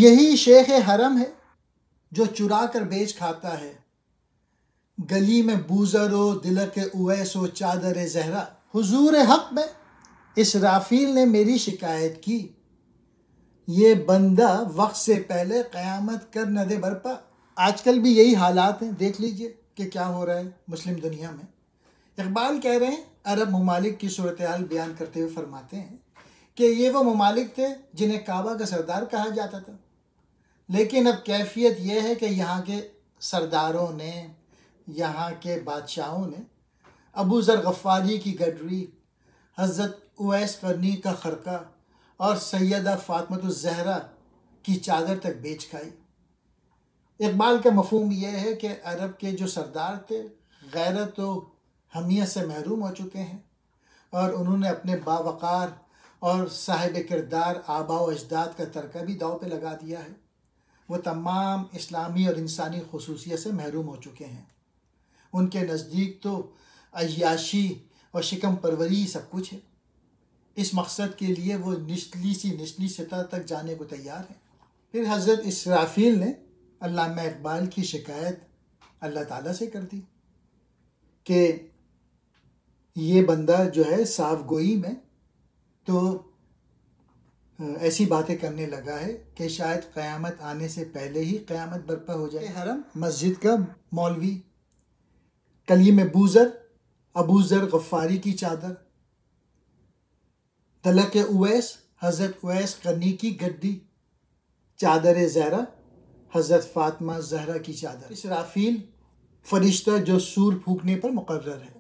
यही शेख हरम है जो चुरा कर बेच खाता है। गली में बूजरो दिलक उवैस व चादर जहरा। हुजूर हक में इसराफील ने मेरी शिकायत की, ये बंदा वक्त से पहले क़यामत कर न दे बरपा। आजकल भी यही हालात हैं, देख लीजिए कि क्या हो रहा है मुस्लिम दुनिया में। इकबाल कह रहे हैं, अरब ममालिक की सूरत हाल बयान करते हुए फरमाते हैं कि ये वो ममालिक थे जिन्हें काबा का सरदार कहा जाता था, लेकिन अब कैफियत यह है कि यहाँ के सरदारों ने, यहाँ के बादशाहों ने अबू ज़र गफ़ारी की गडरी, हज़रत उवैस क़रनी का खरका और सैयदा फ़ातिमतुज़ ज़हरा की चादर तक बेच खाई। इकबाल का मफ़हूम यह है कि अरब के जो सरदार थे गैरत व हमियत से महरूम हो चुके हैं और उन्होंने अपने बावक़ार और साहिब किरदार आबा व अजदाद का तरका भी दाव पे लगा दिया है। वो तमाम इस्लामी और इंसानी खुसूसियत से महरूम हो चुके हैं। उनके नज़दीक तो अय्याशी और शिकम परवरी सब कुछ है। इस मकसद के लिए वो निचली सतह तक जाने को तैयार है। फिर हज़रत इसराफील ने अल्लामा इकबाल की शिकायत अल्लाह ताला से कर दी कि ये बंदा जो है साफ गोई में तो ऐसी बातें करने लगा है कि शायद क़यामत आने से पहले ही क़यामत बर्पा हो जाए। हरम मस्जिद का मौलवी, कली में बूज़र अबू ज़र गफ़ारी की चादर, तलक उवैस हज़रत उवैस क़रनी की गद्दी, चादर ज़हरा हज़रत फ़ातिमा ज़हरा की चादर। इसराफील फरिश्ता जो सूर फूकने पर मुकर्रर है।